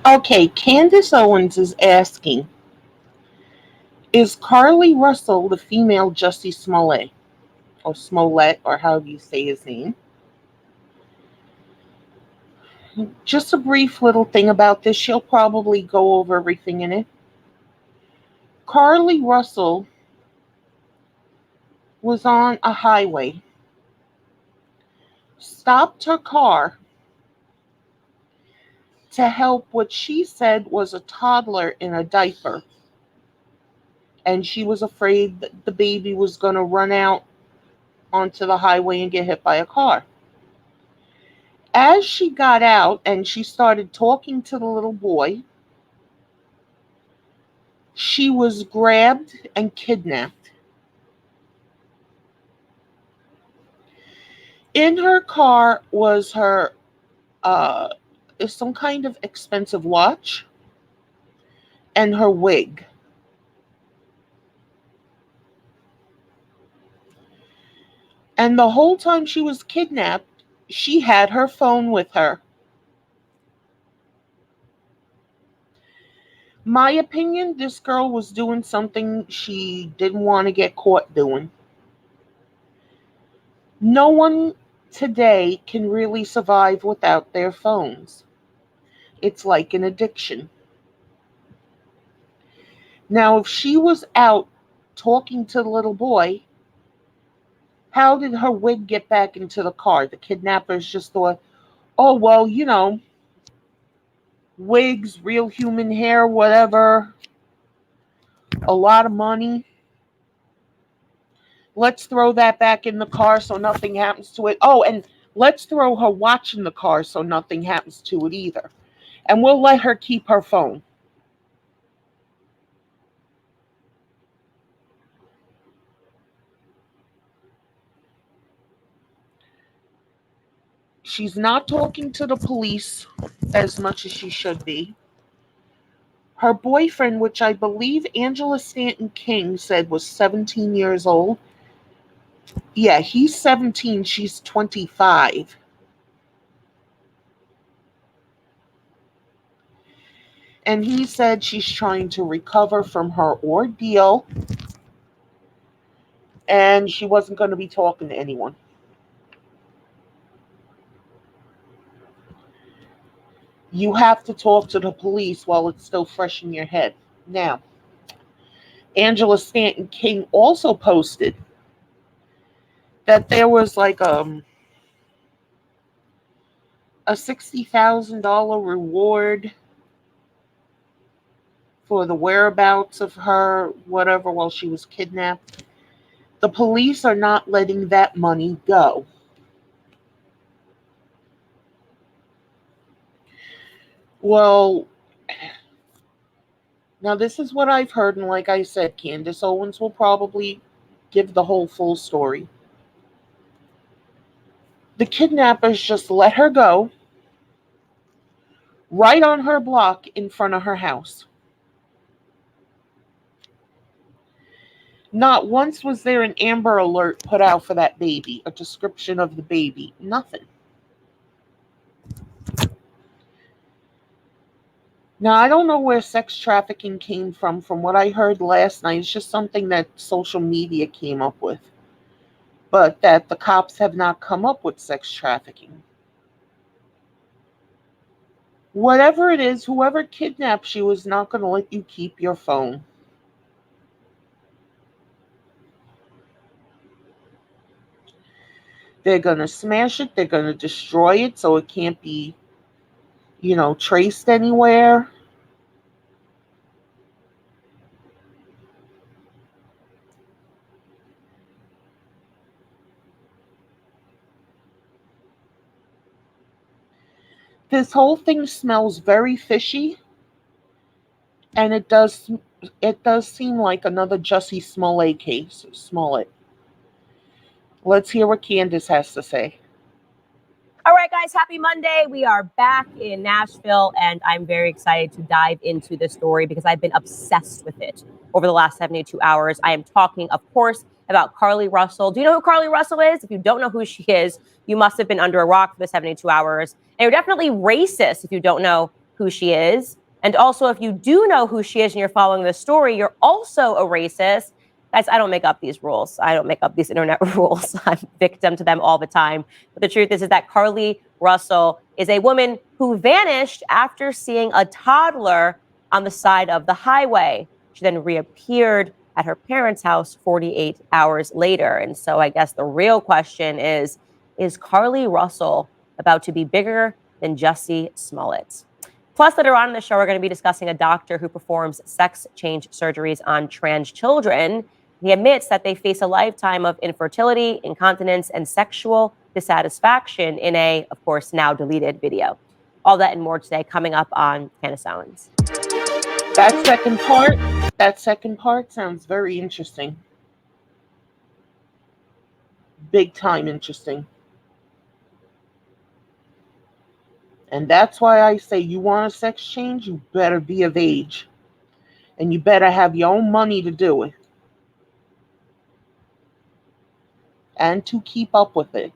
Okay, Candace Owens is asking, is Carlee Russell the female Jussie Smollett? Or Smollett, or however you say his name. Just a brief little thing about this. She'll probably go over everything in it. Carlee Russell was on a highway, stopped her car to help what she said was a toddler in a diaper. And she was afraid that the baby was going to run out onto the highway and get hit by a car. As she got out and she started talking to the little boy, she was grabbed and kidnapped. In her car was her some kind of expensive watch and her wig. And the whole time she was kidnapped, she had her phone with her. My opinion, this girl was doing something she didn't want to get caught doing. No one today can really survive without their phones. It's like an addiction. Now, if she was out talking to the little boy, how did her wig get back into the car? The kidnappers just thought, oh, well, wigs, real human hair, whatever, a lot of money. Let's throw that back in the car so nothing happens to it. Oh, and let's throw her watch in the car so nothing happens to it either. And we'll let her keep her phone. She's not talking to the police as much as she should be. Her boyfriend, which I believe Angela Stanton King said was 17 years old. Yeah, he's 17, she's 25. And he said she's trying to recover from her ordeal and she wasn't going to be talking to anyone. You have to talk to the police while it's still fresh in your head. Now, Angela Stanton King also posted that there was like a $60,000 reward for the whereabouts of her, whatever, while she was kidnapped. The police are not letting that money go. Well, now this is what I've heard, and like I said, Candace Owens will probably give the whole full story. The kidnappers just let her go right on her block in front of her house. Not once was there an Amber Alert put out for that baby, a description of the baby, nothing. Now, I don't know where sex trafficking came from. From what I heard last night, it's just something that social media came up with. But that the cops have not come up with sex trafficking. Whatever it is, whoever kidnaps you is not going to let you keep your phone. They're going to smash it. They're going to destroy it so it can't be, traced anywhere. This whole thing smells very fishy, and it does seem like another Jussie Smollett case. Smollett. Let's hear what Candace has to say. All right, guys, happy Monday. We are back in Nashville, and I'm very excited to dive into this story because I've been obsessed with it over the last 72 hours. I am talking, of course, about Carlee Russell. Do you know who Carlee Russell is? If you don't know who she is, you must have been under a rock for the 72 hours. And you're definitely racist if you don't know who she is. And also, if you do know who she is and you're following this story, you're also a racist. Guys, I don't make up these rules. I don't make up these internet rules. I'm victim to them all the time. But the truth is that Carlee Russell is a woman who vanished after seeing a toddler on the side of the highway. She then reappeared at her parents' house 48 hours later. And so I guess the real question is Carlee Russell about to be bigger than Jussie Smollett? Plus, later on in the show, we're going to be discussing a doctor who performs sex change surgeries on trans children. He admits that they face a lifetime of infertility, incontinence, and sexual dissatisfaction in a, of course, now deleted video. All that and more today coming up on Candace Owens. That second part sounds very interesting. Big time interesting. And that's why I say, you want a sex change, you better be of age. And you better have your own money to do it. And to keep up with it.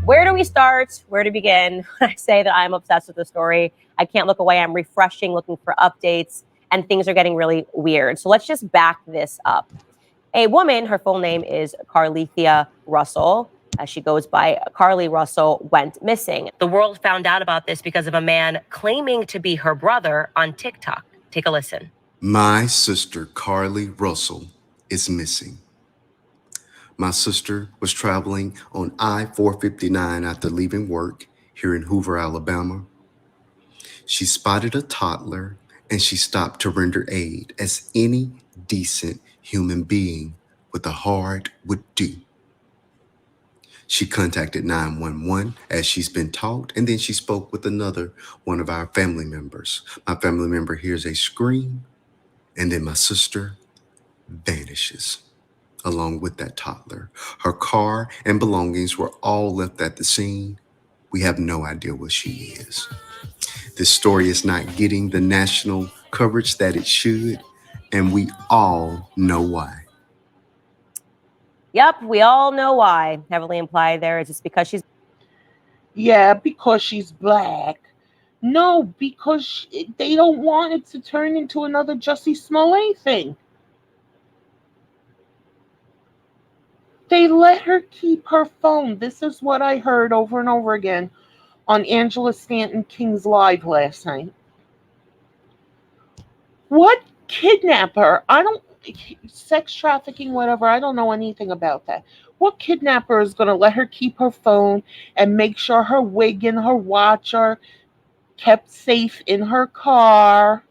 Where do we start? Where to begin? When I say that I'm obsessed with the story, I can't look away. I'm refreshing, looking for updates, and things are getting really weird. So let's just back this up. A woman, her full name is Carlee Russell. She goes by Carlee Russell, went missing. The world found out about this because of a man claiming to be her brother on TikTok. Take a listen. My sister, Carlee Russell, is missing. My sister was traveling on I-459 after leaving work here in Hoover, Alabama. She spotted a toddler and she stopped to render aid, as any decent human being with a heart would do. She contacted 911 as she's been taught, and then she spoke with another one of our family members. My family member hears a scream, and then my sister vanishes along with that toddler. Her car and belongings were all left at the scene. We have no idea where she is. This story is not getting the national coverage that it should, and we all know why. Yep, we all know why. Heavily implied there is just because she's... Yeah, because she's black. No, because they don't want it to turn into another Jussie Smollett thing. They let her keep her phone. This is what I heard over and over again on Angela Stanton King's Live last night. What kidnapper? Sex trafficking, whatever. I don't know anything about that. What kidnapper is going to let her keep her phone and make sure her wig and her watch are kept safe in her car?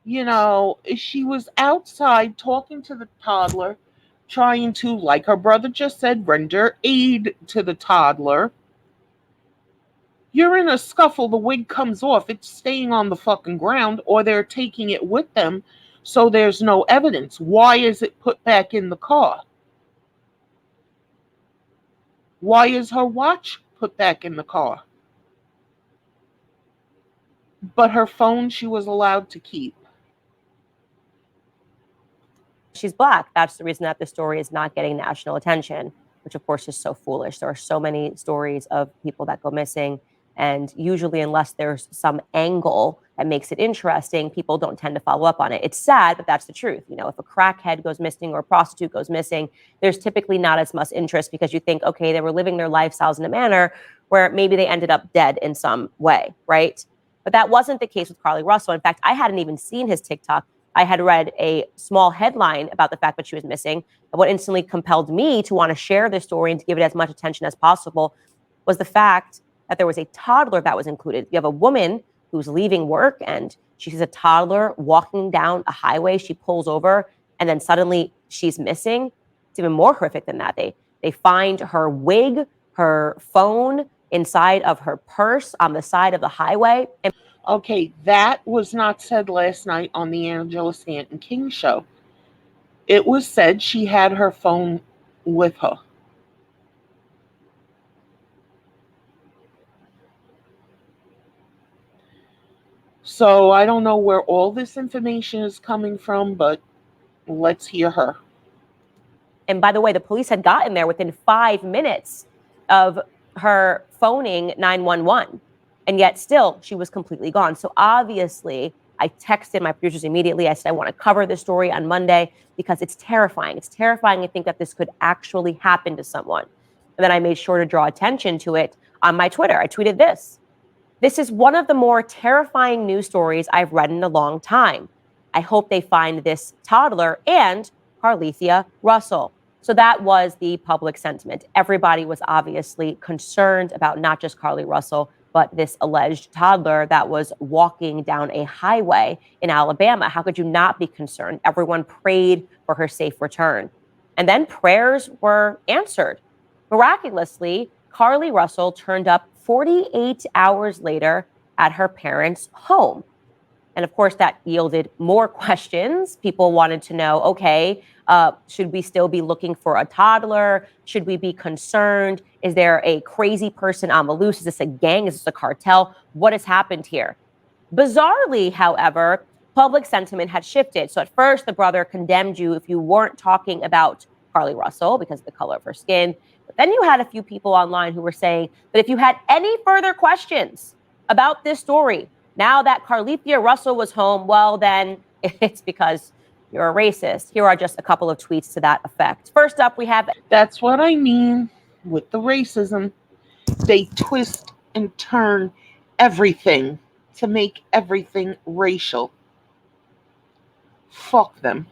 You know, she was outside talking to the toddler, trying to, like her brother just said, render aid to the toddler. You're in a scuffle, the wig comes off, it's staying on the fucking ground, or they're taking it with them, so there's no evidence. Why is it put back in the car? Why is her watch put back in the car? But her phone she was allowed to keep. She's black. That's the reason that the story is not getting national attention, which of course is so foolish. There are so many stories of people that go missing, and usually unless there's some angle that makes it interesting, people don't tend to follow up on it. It's sad, but that's the truth. You know, if a crackhead goes missing or a prostitute goes missing, there's typically not as much interest because you think, okay, they were living their lifestyles in a manner where maybe they ended up dead in some way, right? But that wasn't the case with Carlee Russell. In fact, I hadn't even seen his TikTok. I had read a small headline about the fact that she was missing. And what instantly compelled me to want to share this story and to give it as much attention as possible was the fact that there was a toddler that was included. You have a woman who's leaving work and she sees a toddler walking down a highway. She pulls over and then suddenly she's missing. It's even more horrific than that. They find her wig, her phone inside of her purse on the side of the highway. And okay, that was not said last night on the Angela Stanton King show. It was said she had her phone with her. So I don't know where all this information is coming from, but let's hear her. And by the way, the police had gotten there within 5 minutes of her phoning 911. And yet still, she was completely gone. So obviously, I texted my producers immediately. I said, I want to cover this story on Monday because it's terrifying. It's terrifying to think that this could actually happen to someone. And then I made sure to draw attention to it on my Twitter. I tweeted this. This is one of the more terrifying news stories I've read in a long time. I hope they find this toddler and Carlethia Russell. So that was the public sentiment. Everybody was obviously concerned about not just Carlee Russell, but this alleged toddler that was walking down a highway in Alabama. How could you not be concerned? Everyone prayed for her safe return. And then prayers were answered. Miraculously, Carlee Russell turned up 48 hours later at her parents' home. And of course, that yielded more questions. People wanted to know, okay, should we still be looking for a toddler? Should we be concerned? Is there a crazy person on the loose? Is this a gang? Is this a cartel? What has happened here? Bizarrely, however, public sentiment had shifted. So at first, the brother condemned you if you weren't talking about Carlee Russell because of the color of her skin. But then you had a few people online who were saying that if you had any further questions about this story, now that Carlethia Russell was home, well, then it's because you're a racist. Here are just a couple of tweets to that effect. First up, we have... That's what I mean with the racism. They twist and turn everything to make everything racial. Fuck them.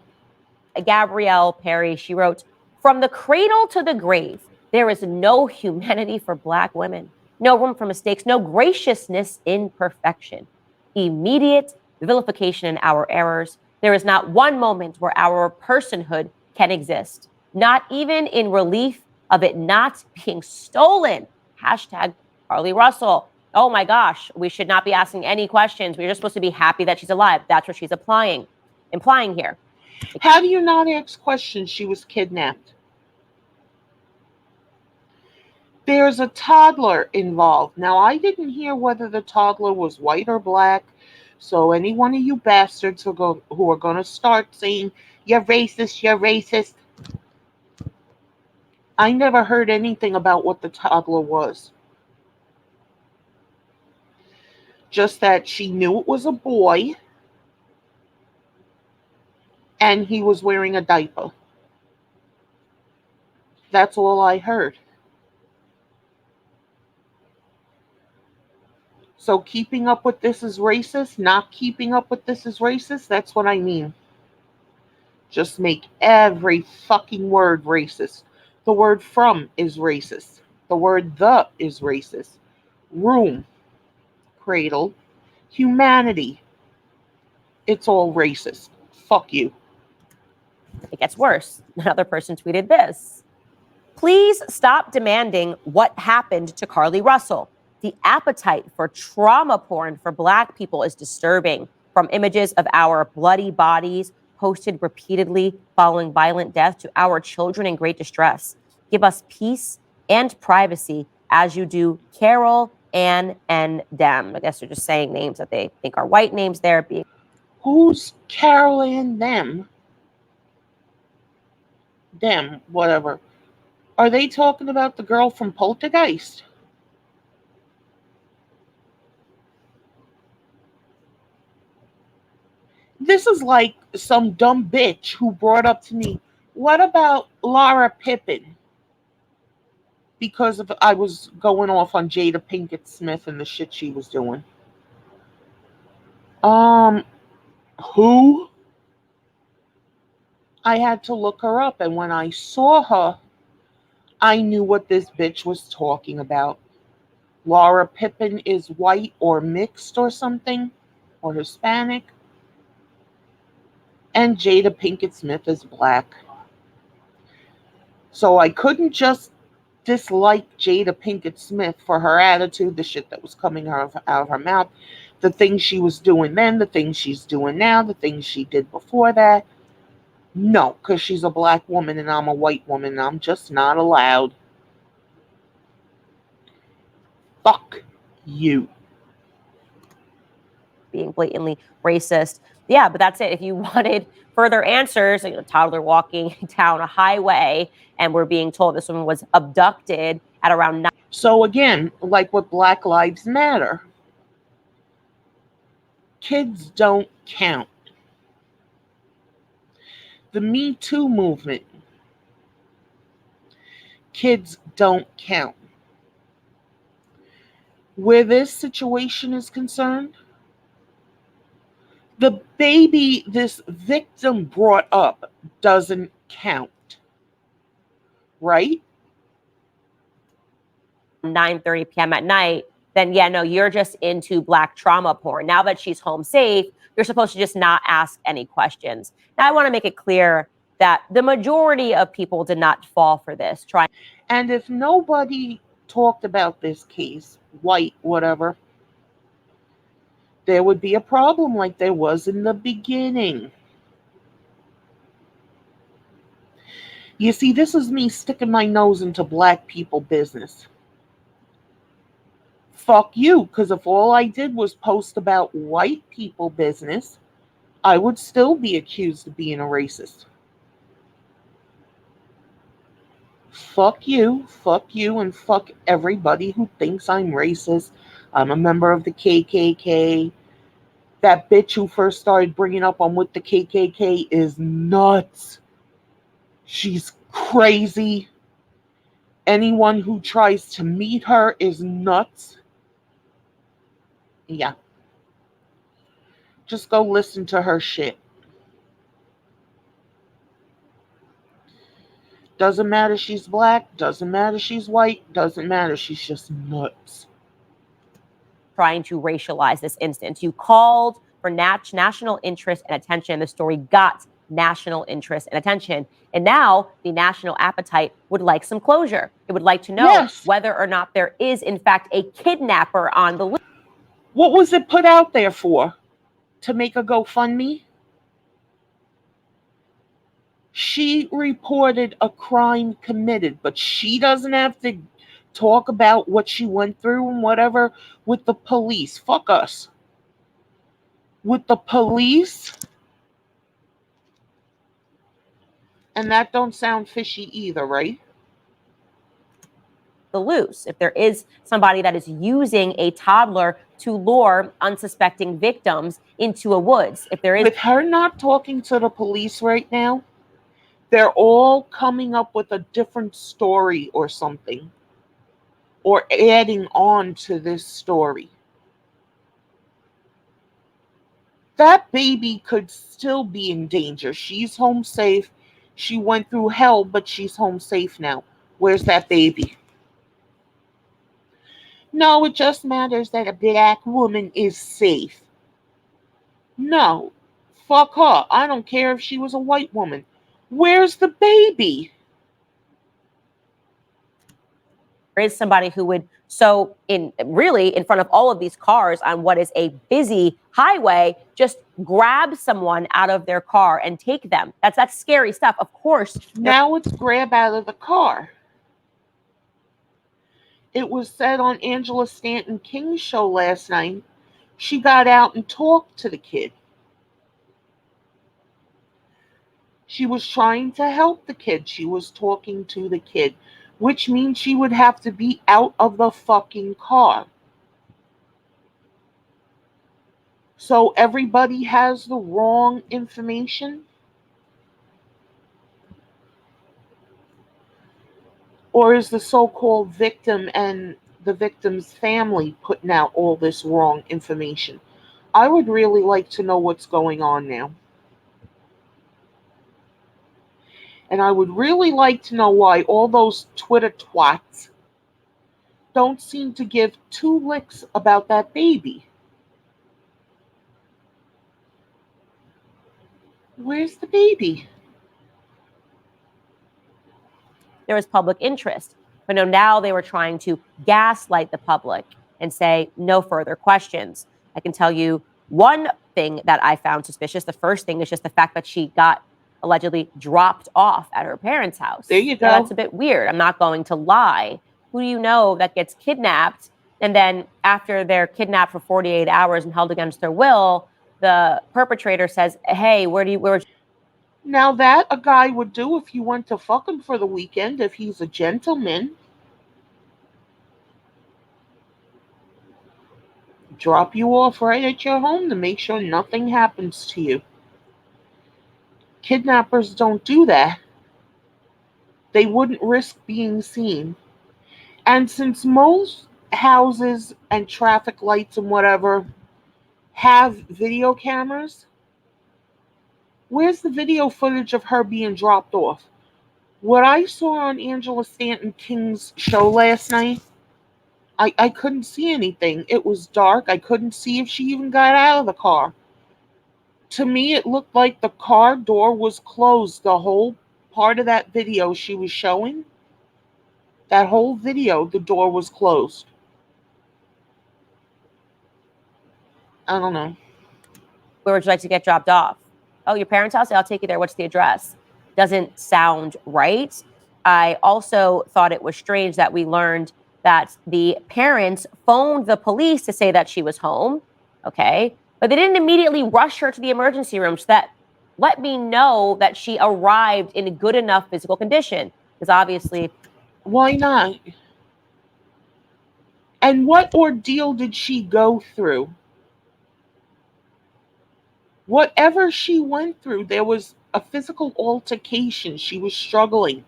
Gabrielle Perry, she wrote, "From the cradle to the grave, there is no humanity for Black women, no room for mistakes, no graciousness in perfection. Immediate vilification in our errors. There is not one moment where our personhood can exist, not even in relief of it not being stolen. Hashtag Carlee Russell. Oh my gosh, we should not be asking any questions. We're just supposed to be happy that she's alive. That's what she's implying here. How do you not ask questions? She was kidnapped. There's a toddler involved. Now, I didn't hear whether the toddler was white or black. So any one of you bastards who are going to start saying, you're racist. I never heard anything about what the toddler was. Just that she knew it was a boy and he was wearing a diaper. That's all I heard. So keeping up with this is racist, not keeping up with this is racist, that's what I mean. Just make every fucking word racist. The word from is racist. The word the is racist. Room, cradle, humanity. It's all racist. Fuck you. It gets worse. Another person tweeted this. Please stop demanding what happened to Carlee Russell. The appetite for trauma porn for Black people is disturbing. From images of our bloody bodies posted repeatedly following violent death to our children in great distress. Give us peace and privacy as you do Carol, Ann, and them. I guess they're just saying names that they think are white names there. Who's Carol and them? Them, whatever. Are they talking about the girl from Poltergeist? This is like some dumb bitch who brought up to me, what about Laura Pippen? Because I was going off on Jada Pinkett Smith and the shit she was doing. Who? I had to look her up, and when I saw her, I knew what this bitch was talking about. Laura Pippen is white or mixed or something, or Hispanic. And Jada Pinkett Smith is Black. So I couldn't just dislike Jada Pinkett Smith for her attitude, the shit that was coming out of her mouth, the things she was doing then, the things she's doing now, the things she did before that. No, because she's a Black woman and I'm a white woman and I'm just not allowed. Fuck you. Being blatantly racist. Yeah, but that's it. If you wanted further answers, a toddler walking down a highway and we're being told this woman was abducted at around 9. So again, like with Black Lives Matter, kids don't count. The Me Too movement, kids don't count. Where this situation is concerned, the baby this victim brought up doesn't count, right? 9:30 p.m. at night, then yeah, no, you're just into Black trauma porn. Now that she's home safe, you're supposed to just not ask any questions. Now, I want to make it clear that the majority of people did not fall for this. And if nobody talked about this case, white, whatever, there would be a problem like there was in the beginning. You see, this is me sticking my nose into Black people business. Fuck you, because if all I did was post about white people business, I would still be accused of being a racist. Fuck you, and fuck everybody who thinks I'm racist. I'm a member of the KKK. That bitch who first started bringing up on with the KKK is nuts. She's crazy. Anyone who tries to meet her is nuts. Yeah. Just go listen to her shit. Doesn't matter she's Black, doesn't matter she's white, doesn't matter, she's just nuts. Trying to racialize this instance. You called for national interest and attention. The story got national interest and attention. And now the national appetite would like some closure. It would like to know whether or not there is, in fact, a kidnapper on the loose. What was it put out there for? To make a GoFundMe? She reported a crime committed, but she doesn't have to talk about what she went through and whatever with the police. Fuck us. With the police? And that don't sound fishy either, right? The loose. If there is somebody that is using a toddler to lure unsuspecting victims into a woods, if there is. With her not talking to the police right now, they're all coming up with a different story or something, or adding on to this story. That baby could still be in danger. She's home safe. She went through hell, but she's home safe now. Where's that baby? No, it just matters that a Black woman is safe. No, fuck her. I don't care if she was a white woman. Where's the baby? There is somebody who would in front of all of these cars on what is a busy highway, just grab someone out of their car and take them. That's scary stuff. Of course. Now it's grab out of the car. It was said on Angela Stanton King's show last night, she got out and talked to the kid. She was trying to help the kid. She was talking to the kid, which means she would have to be out of the fucking car. So everybody has the wrong information? Or is the so-called victim and the victim's family putting out all this wrong information? I would really like to know what's going on now. And I would really like to know why all those Twitter twats don't seem to give two licks about that baby. Where's the baby? There was public interest. But no, now they were trying to gaslight the public and say no further questions. I can tell you one thing that I found suspicious. The first thing is just the fact that she got allegedly dropped off at her parents' house. There you go. Now, that's a bit weird. I'm not going to lie. Who do you know that gets kidnapped and then after they're kidnapped for 48 hours and held against their will, the perpetrator says, "Hey, where would Now that a guy would do if you went to fuck him for the weekend, if he's a gentleman. Drop you off right at your home to make sure nothing happens to you. Kidnappers don't do that. They wouldn't risk being seen. And since most houses and traffic lights and whatever have video cameras, where's the video footage of her being dropped off? What I saw on Angela Stanton King's show last night, I couldn't see anything. It was dark. I couldn't see if she even got out of the car. To me, it looked like the car door was closed. The whole part of that video she was showing, that whole video, the door was closed. I don't know. where would you like to get dropped off? Oh, your parents' house? I'll take you there. What's the address? Doesn't sound right. I also thought it was strange that we learned that the parents phoned the police to say that she was home. Okay. But they didn't immediately rush her to the emergency room. So that let me know that she arrived in good enough physical condition. Because obviously, Why not? And what ordeal did she go through? Whatever she went through, there was a physical altercation. She was struggling.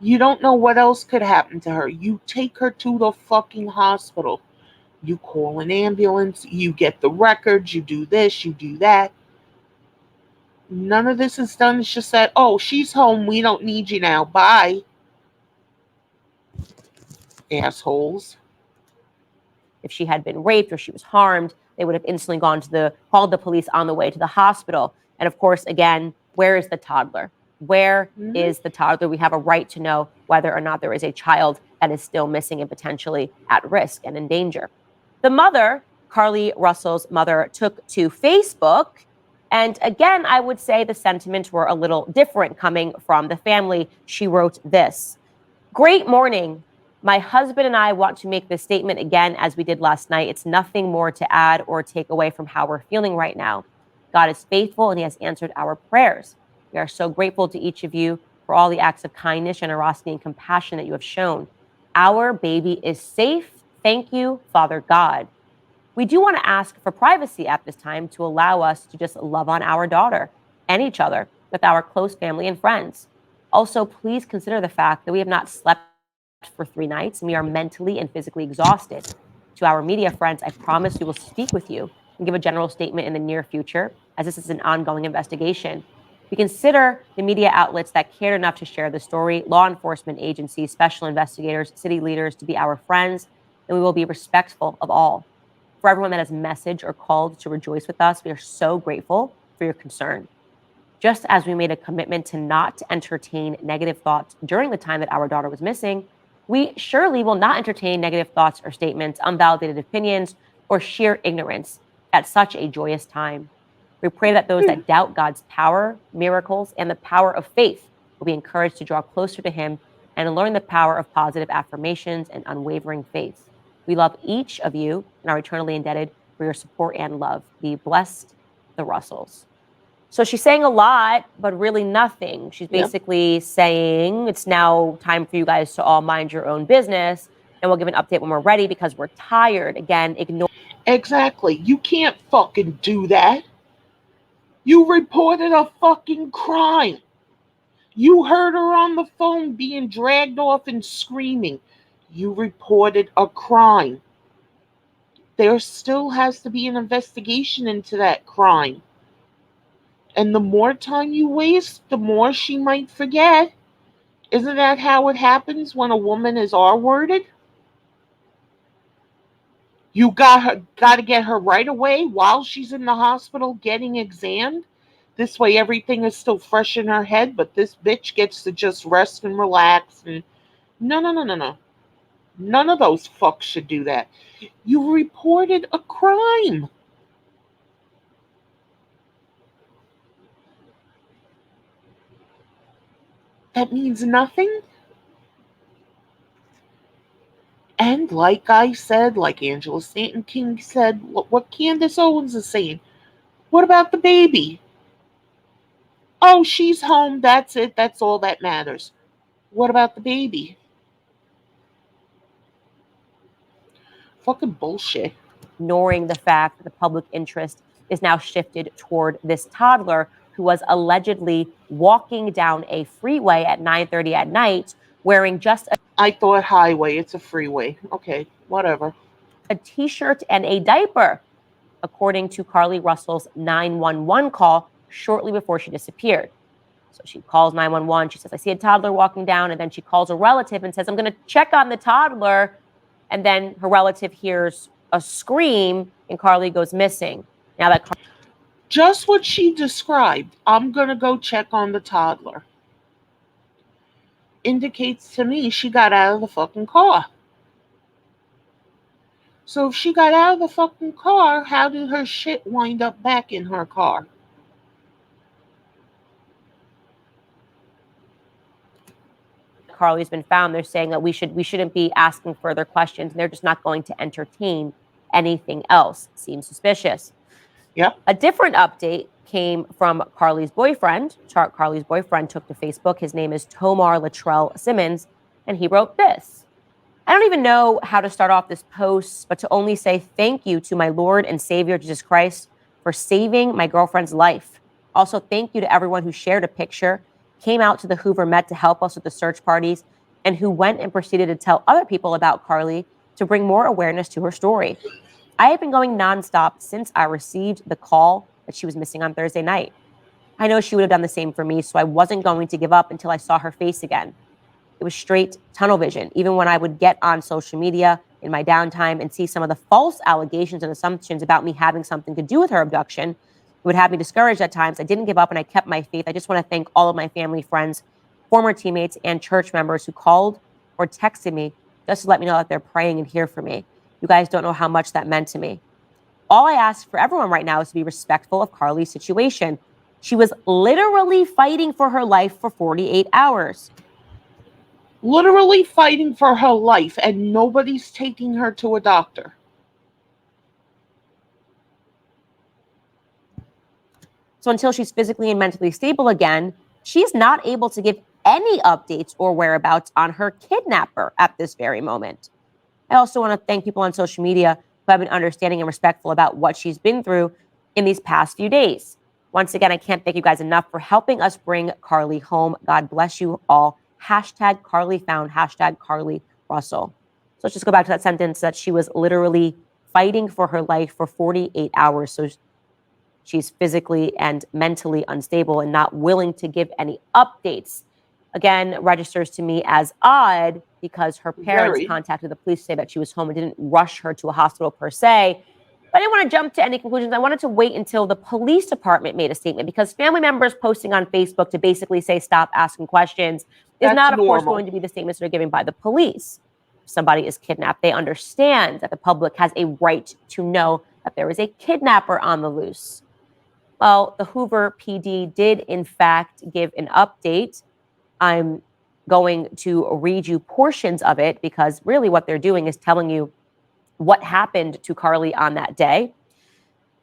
You don't know what else could happen to her. You take her to the fucking hospital. You call an ambulance. You get the records. You do this. You do that. None of this is done. It's just that, oh, she's home. We don't need you now. Bye. Assholes. if she had been raped or she was harmed, they would have instantly called the police on the way to the hospital. And of course, again, where is the toddler? Where is the toddler? We have a right to know whether or not there is a child that is still missing and potentially at risk and in danger. The mother, Carlee Russell's mother, took to Facebook. And again, I would say the sentiments were a little different coming from the family. She wrote this: "Great morning. My husband and I want to make this statement again as we did last night. It's nothing more to add or take away from how we're feeling right now. God is faithful and he has answered our prayers. We are so grateful to each of you for all the acts of kindness, generosity, and compassion that you have shown. Our baby is safe. Thank you, Father God. We do want to ask for privacy at this time to allow us to just love on our daughter and each other with our close family and friends. Also, please consider the fact that we have not slept for 3 nights and we are mentally and physically exhausted. To our media friends, I promise we will speak with you and give a general statement in the near future, as this is an ongoing investigation. We consider the media outlets that cared enough to share the story, law enforcement agencies, special investigators, city leaders, to be our friends, and we will be respectful of all. For everyone that has messaged or called to rejoice with us, we are so grateful for your concern. Just as we made a commitment to not entertain negative thoughts during the time that our daughter was missing, we surely will not entertain negative thoughts or statements, unvalidated opinions, or sheer ignorance at such a joyous time. We pray that those that doubt God's power, miracles, and the power of faith will be encouraged to draw closer to him and learn the power of positive affirmations and unwavering faith. We love each of you and are eternally indebted for your support and love. Be blessed, the Russells." So she's saying a lot, but really nothing. She's basically saying it's now time for you guys to all mind your own business, and we'll give an update when we're ready because we're tired. Again, ignore. Exactly. You can't fucking do that. You reported a fucking crime. You heard her on the phone being dragged off and screaming. You reported a crime. There still has to be an investigation into that crime. And the more time you waste, the more she might forget. Isn't that how it happens when a woman is R-worded? You got to get her right away while she's in the hospital getting examined. This way everything is still fresh in her head, but this bitch gets to just rest and relax. And no. None of those fucks should do that. You reported a crime. That means nothing. And like I said, like Angela Stanton King said, what Candace Owens is saying, What about the baby? Oh, she's home. That's it. That's all that matters. What about the baby? Fucking bullshit. ignoring the fact that the public interest is now shifted toward this toddler who was allegedly walking down a freeway at 9:30 at night wearing just I thought highway. It's a freeway. Okay, whatever. a t-shirt and a diaper, according to Carlee Russell's 911 call shortly before she disappeared. So she calls 911. She says, I see a toddler walking down. And then she calls a relative and says, I'm going to check on the toddler. And then her relative hears a scream and Carlee goes missing. Now that Just what she described. I'm going to go check on the toddler. Indicates to me she got out of the fucking car. So if she got out of the fucking car, how did her shit wind up back in her car? Carlee's been found, they're saying that we shouldn't be asking further questions. And they're just not going to entertain anything else. Seems suspicious. Yep. A different update came from Carlee's boyfriend. Carlee's boyfriend took to Facebook. His name is Tomar Latrell Simmons, and he wrote this. I don't even know how to start off this post, but to only say thank you to my Lord and Savior Jesus Christ for saving my girlfriend's life. Also, thank you to everyone who shared a picture, came out to the Hoover Met to help us with the search parties, and who went and proceeded to tell other people about Carlee to bring more awareness to her story. I have been going nonstop since I received the call that she was missing on Thursday night. I know she would have done the same for me, so I wasn't going to give up until I saw her face again. It was straight tunnel vision. Even when I would get on social media in my downtime and see some of the false allegations and assumptions about me having something to do with her abduction, it would have me discouraged at times. I didn't give up and I kept my faith. I just want to thank all of my family, friends, former teammates, and church members who called or texted me just to let me know that they're praying and here for me. You guys don't know how much that meant to me. All I ask for everyone right now is to be respectful of Carlee's situation. She was literally fighting for her life for 48 hours. Literally fighting for her life, and nobody's taking her to a doctor. So until she's physically and mentally stable again, she's not able to give any updates or whereabouts on her kidnapper at this very moment. I also want to thank people on social media who have been understanding and respectful about what she's been through in these past few days. Once again, I can't thank you guys enough for helping us bring Carlee home. God bless you all. Hashtag Carlee found, hashtag Carlee Russell. So let's just go back to that sentence that she was literally fighting for her life for 48 hours. So she's physically and mentally unstable and not willing to give any updates. Again, registers to me as odd because her parents contacted the police to say that she was home and didn't rush her to a hospital per se. But I didn't want to jump to any conclusions. I wanted to wait until the police department made a statement because family members posting on Facebook to basically say stop asking questions is not, of course, going to be the statements that are given by the police. If somebody is kidnapped, they understand that the public has a right to know that there is a kidnapper on the loose. Well, the Hoover PD did, in fact, give an update. I'm going to read you portions of it because really what they're doing is telling you what happened to Carlee on that day.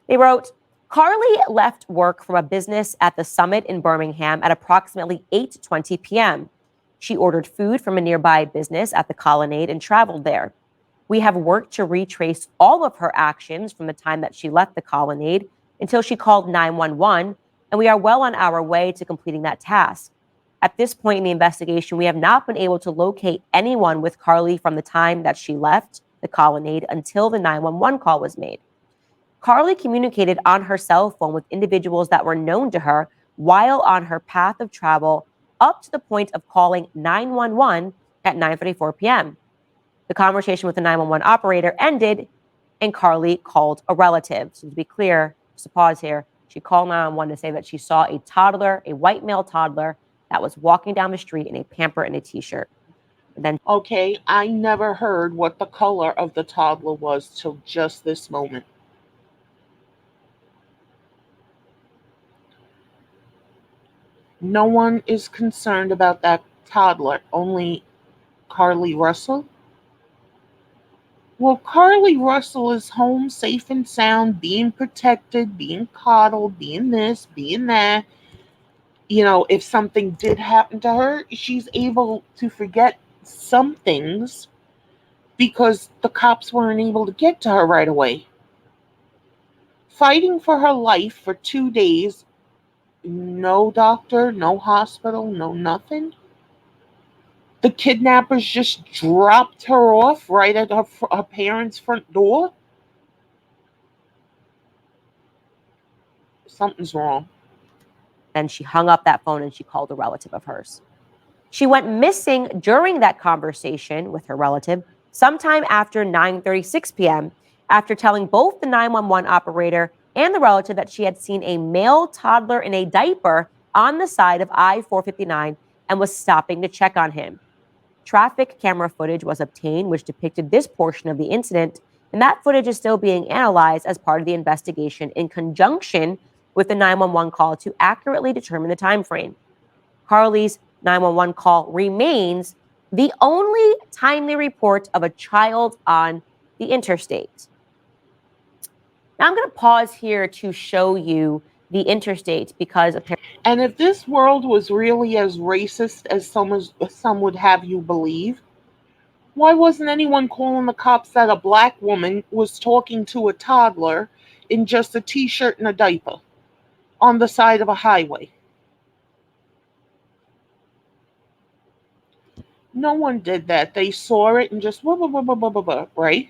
They wrote, Carlee left work from a business at the Summit in Birmingham at approximately 8:20 p.m. She ordered food from a nearby business at the Colonnade and traveled there. We have worked to retrace all of her actions from the time that she left the Colonnade until she called 911, and we are well on our way to completing that task. At this point in the investigation, we have not been able to locate anyone with Carlee from the time that she left the Colonnade until the 911 call was made. Carlee communicated on her cell phone with individuals that were known to her while on her path of travel up to the point of calling 911 at 9:34 p.m. The conversation with the 911 operator ended and Carlee called a relative. So to be clear, just a pause here, she called 911 to say that she saw a toddler, a white male toddler, that was walking down the street in a pamper and a t-shirt. And then, okay, I never heard what the color of the toddler was till just this moment. No one is concerned about that toddler, only Carlee Russell. Well, Carlee Russell is home safe and sound, being protected, being coddled, being this, being that. If something did happen to her, she's able to forget some things because the cops weren't able to get to her right away. Fighting for her life for 2 days, no doctor, no hospital, no nothing. The kidnappers just dropped her off right at her parents' front door. Something's wrong. Then she hung up that phone and she called a relative of hers. She went missing during that conversation with her relative sometime after 9:36 p.m. after telling both the 911 operator and the relative that she had seen a male toddler in a diaper on the side of I-459 and was stopping to check on him. Traffic camera footage was obtained, which depicted this portion of the incident, and that footage is still being analyzed as part of the investigation in conjunction with the 911 call to accurately determine the time frame. Carlee's 911 call remains the only timely report of a child on the interstate. Now I'm going to pause here to show you the interstate because apparently. And if this world was really as racist as some would have you believe, why wasn't anyone calling the cops that a black woman was talking to a toddler in just a t-shirt and a diaper on the side of a highway? No one did that. They saw it and just right?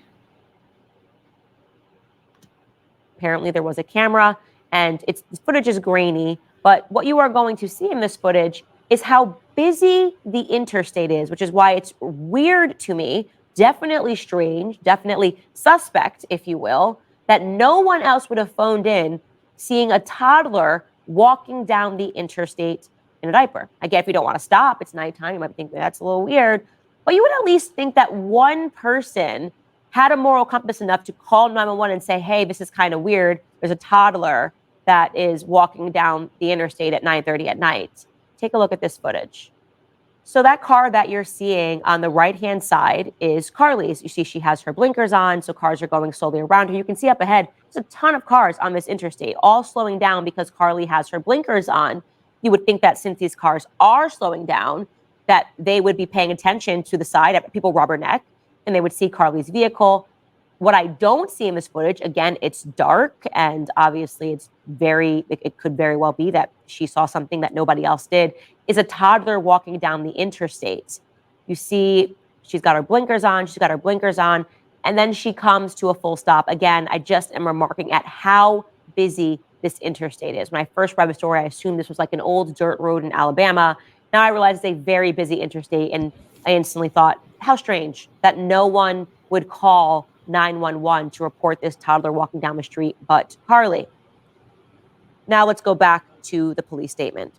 Apparently there was a camera and the footage is grainy, but what you are going to see in this footage is how busy the interstate is, which is why it's weird to me, definitely strange, definitely suspect, if you will, that no one else would have phoned in seeing a toddler walking down the interstate in a diaper. Again, if you don't want to stop, it's nighttime, you might think that's a little weird, but you would at least think that one person had a moral compass enough to call 911 and say, hey, this is kind of weird. There's a toddler that is walking down the interstate at 9:30 at night. Take a look at this footage. So that car that you're seeing on the right-hand side is Carlee's. You see she has her blinkers on, so cars are going slowly around her. You can see up ahead, there's a ton of cars on this interstate, all slowing down because Carlee has her blinkers on. You would think that since these cars are slowing down, that they would be paying attention to the side. People rubberneck, and they would see Carlee's vehicle. What I don't see in this footage, again, it's dark, and obviously it could very well be that she saw something that nobody else did, is a toddler walking down the interstate. You see she's got her blinkers on, and then she comes to a full stop. Again, I just am remarking at how busy this interstate is. When I first read the story, I assumed this was like an old dirt road in Alabama. Now I realize it's a very busy interstate, and I instantly thought, how strange that no one would call 911 to report this toddler walking down the street but Carlee. Now let's go back to the police statement.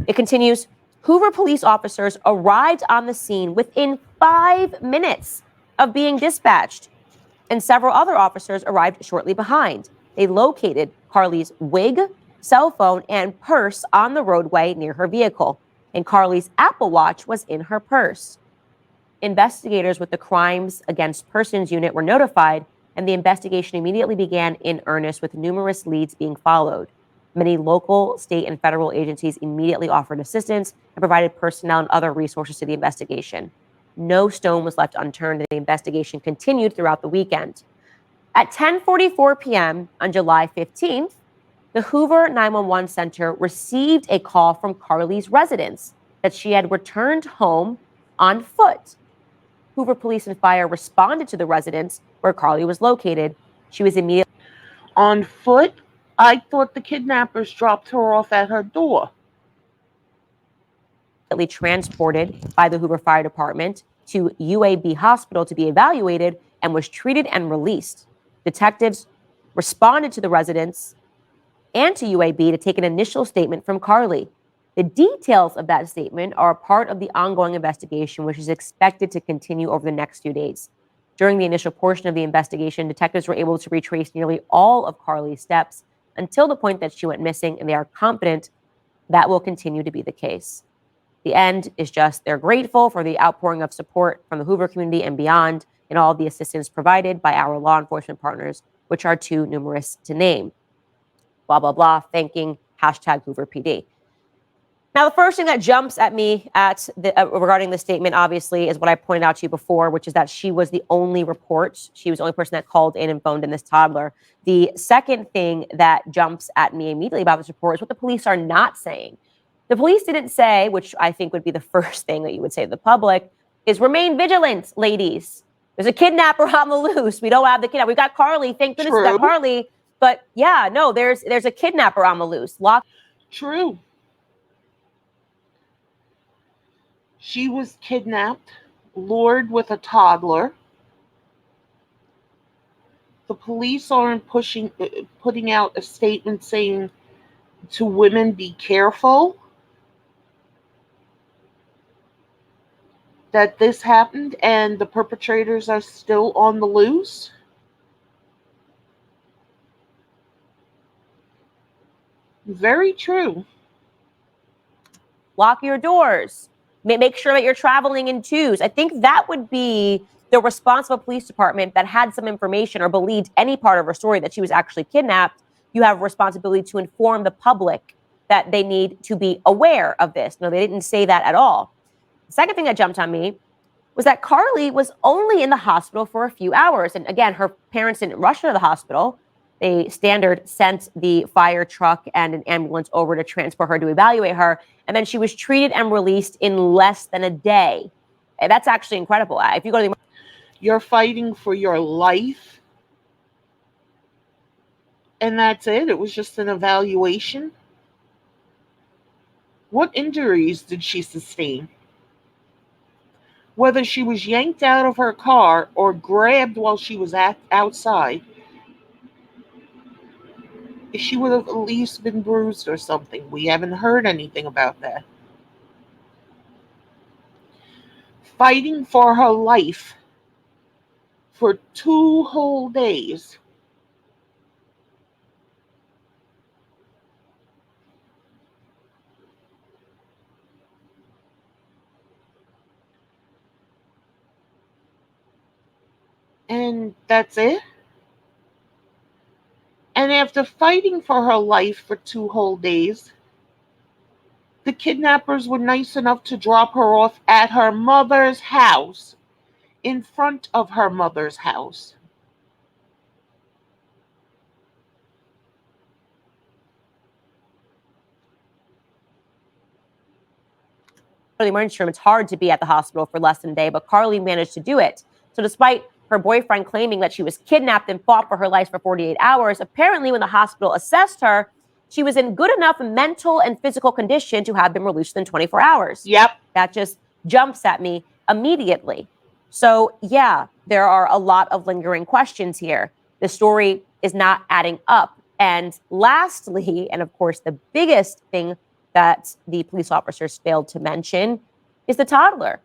It continues, Hoover police officers arrived on the scene within 5 minutes of being dispatched, and several other officers arrived shortly behind. They located Carlee's wig, cell phone, and purse on the roadway near her vehicle, and Carlee's Apple Watch was in her purse. Investigators with the Crimes Against Persons Unit were notified, and the investigation immediately began in earnest with numerous leads being followed. Many local, state, and federal agencies immediately offered assistance and provided personnel and other resources to the investigation. No stone was left unturned, and the investigation continued throughout the weekend. At 10:44 p.m. on July 15th, the Hoover 911 Center received a call from Carlee's residence that she had returned home on foot. Hoover Police and Fire responded to the residence where Carlee was located. She was immediately on foot. I thought the kidnappers dropped her off at her door. Transported by the Hoover Fire Department to UAB Hospital to be evaluated and was treated and released. Detectives responded to the residence and to UAB to take an initial statement from Carlee. The details of that statement are a part of the ongoing investigation, which is expected to continue over the next few days. During the initial portion of the investigation, detectives were able to retrace nearly all of Carlee's steps until the point that she went missing, and they are confident that will continue to be the case. The end is just they're grateful for the outpouring of support from the Hoover community and beyond, and all the assistance provided by our law enforcement partners, which are too numerous to name. Blah, blah, blah, thanking #HooverPD. Now, the first thing that jumps at me regarding the statement, obviously, is what I pointed out to you before, which is that she was the only report. She was the only person that called in and phoned in this toddler. The second thing that jumps at me immediately about this report is what the police are not saying. The police didn't say, which I think would be the first thing that you would say to the public, is remain vigilant, ladies. There's a kidnapper on the loose. We don't have the kidnapper. We've got Carlee. Thank goodness we got Carlee. But yeah, no, there's a kidnapper on the loose. True. She was kidnapped, lured with a toddler. The police aren't putting out a statement saying to women, be careful that this happened and the perpetrators are still on the loose. Very true. Lock your doors. Make sure that you're traveling in twos. I think that would be the responsible police department that had some information or believed any part of her story that she was actually kidnapped. You have a responsibility to inform the public that they need to be aware of this. No, they didn't say that at all. The second thing that jumped on me was that Carlee was only in the hospital for a few hours. And again, her parents didn't rush her to the hospital. They standard sent the fire truck and an ambulance over to transport her to evaluate her. And then she was treated and released in less than a day. And that's actually incredible. If you go to the... You're fighting for your life. And that's it. It was just an evaluation. What injuries did she sustain? Whether she was yanked out of her car or grabbed while she was outside, she would have at least been bruised or something. We haven't heard anything about that. Fighting for her life for 2 whole days. And that's it? And after fighting for her life for 2 whole days, the kidnappers were nice enough to drop her off at her mother's house, in front of her mother's house. The emergency room, it's hard to be at the hospital for less than a day, but Carlee managed to do it. So despite her boyfriend claiming that she was kidnapped and fought for her life for 48 hours, apparently when the hospital assessed her, she was in good enough mental and physical condition to have been released in 24 hours. Yep. That just jumps at me immediately. So yeah, there are a lot of lingering questions here. The story is not adding up. And lastly, and of course the biggest thing that the police officers failed to mention is the toddler.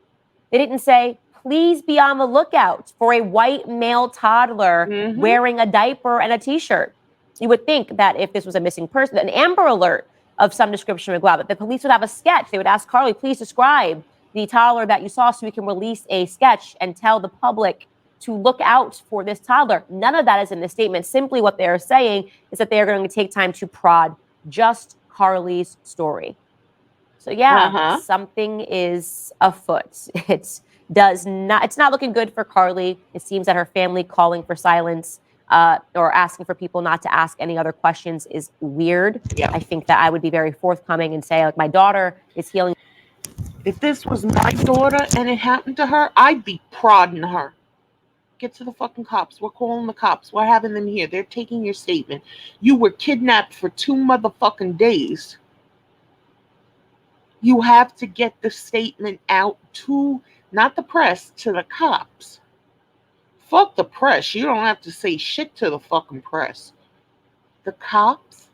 They didn't say, please be on the lookout for a white male toddler wearing a diaper and a t-shirt. You would think that if this was a missing person, an Amber Alert of some description would go out, that the police would have a sketch. They would ask Carlee, please describe the toddler that you saw so we can release a sketch and tell the public to look out for this toddler. None of that is in the statement. Simply what they're saying is that they're going to take time to prod just Carlee's story. So yeah, something is afoot. It's not looking good for Carlee. It seems that her family calling for silence or asking for people not to ask any other questions is weird. Yeah. I think that I would be very forthcoming and say, like, my daughter is healing. If this was my daughter and it happened to her, I'd be prodding her. Get to the fucking cops. We're calling the cops. We're having them here. They're taking your statement. You were kidnapped for 2 motherfucking days. You have to get the statement out to, not the press, to the cops. Fuck the press. You don't have to say shit to the fucking press. The cops.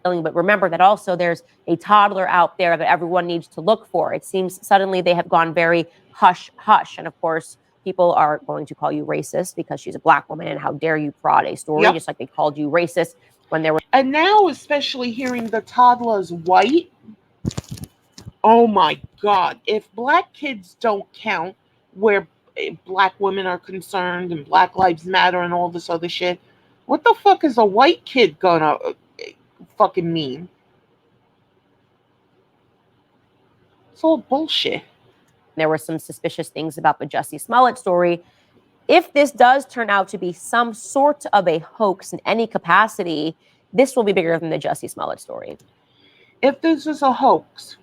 But remember that also there's a toddler out there that everyone needs to look for. It seems suddenly they have gone very hush, hush. And of course, people are going to call you racist because she's a black woman and how dare you prod a story, just like they called you racist when there were. And now, especially hearing the toddler's white, Oh my God. If black kids don't count where black women are concerned and Black Lives Matter and all this other shit, what the fuck is a white kid gonna fucking mean? It's all bullshit. There were some suspicious things about the Jussie Smollett story. If this does turn out to be some sort of a hoax in any capacity, this will be bigger than the Jussie Smollett story. If this is a hoax,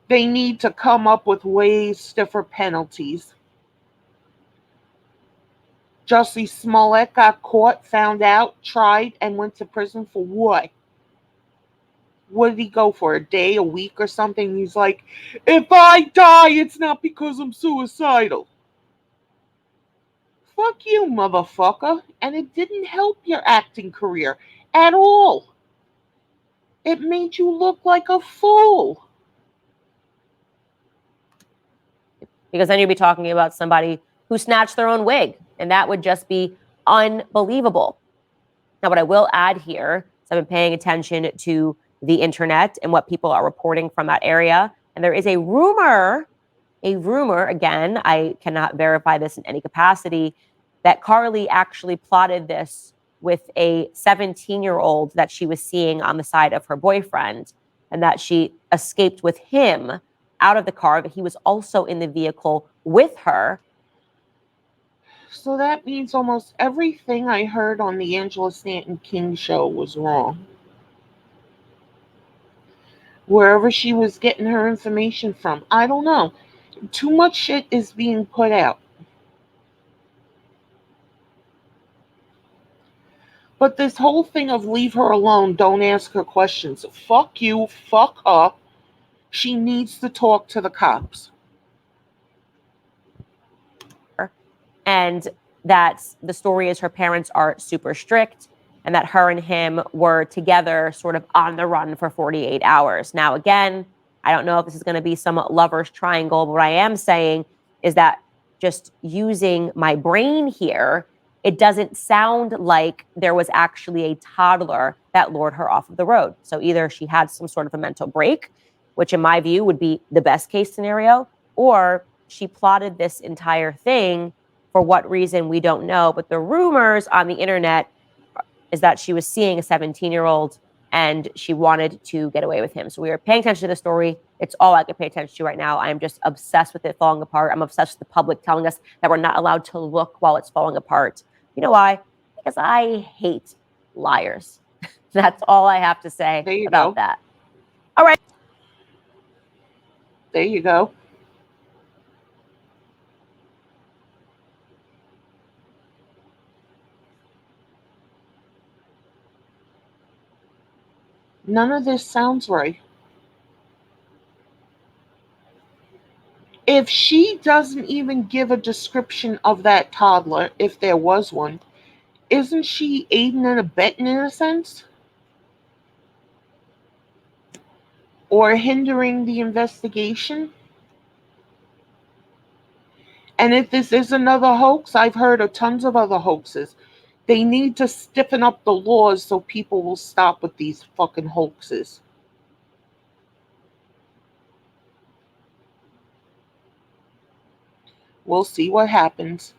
they need to come up with way stiffer penalties. Jussie Smollett got caught, found out, tried, and went to prison for what? What did he go for? A day, a week, or something? He's like, if I die, it's not because I'm suicidal. Fuck you, motherfucker. And it didn't help your acting career at all. It made you look like a fool. Because then you'd be talking about somebody who snatched their own wig, and that would just be unbelievable. Now, what I will add here is I've been paying attention to the internet and what people are reporting from that area. And there is a rumor, again, I cannot verify this in any capacity, that Carlee actually plotted this with a 17-year-old that she was seeing on the side of her boyfriend, and that she escaped with him out of the car, but he was also in the vehicle with her. So that means almost everything I heard on the Angela Stanton King show was wrong. Wherever she was getting her information from, I don't know. Too much shit is being put out. But this whole thing of leave her alone, don't ask her questions. Fuck you, fuck her. She needs to talk to the cops. And that the story is her parents are super strict, and that her and him were together sort of on the run for 48 hours. Now, again, I don't know if this is going to be some lover's triangle, but what I am saying is that just using my brain here, it doesn't sound like there was actually a toddler that lured her off of the road. So either she had some sort of a mental break, which in my view would be the best case scenario, or she plotted this entire thing. For what reason, we don't know. But the rumors on the internet is that she was seeing a 17-year-old and she wanted to get away with him. So we are paying attention to the story. It's all I can pay attention to right now. I am just obsessed with it falling apart. I'm obsessed with the public telling us that we're not allowed to look while it's falling apart. You know why? Because I hate liars. That's all I have to say about that. All right. There you go. None of this sounds right. If she doesn't even give a description of that toddler, if there was one, isn't she aiding and abetting in a sense? Or hindering the investigation? And if this is another hoax, I've heard of tons of other hoaxes. They need to stiffen up the laws so people will stop with these fucking hoaxes. We'll see what happens.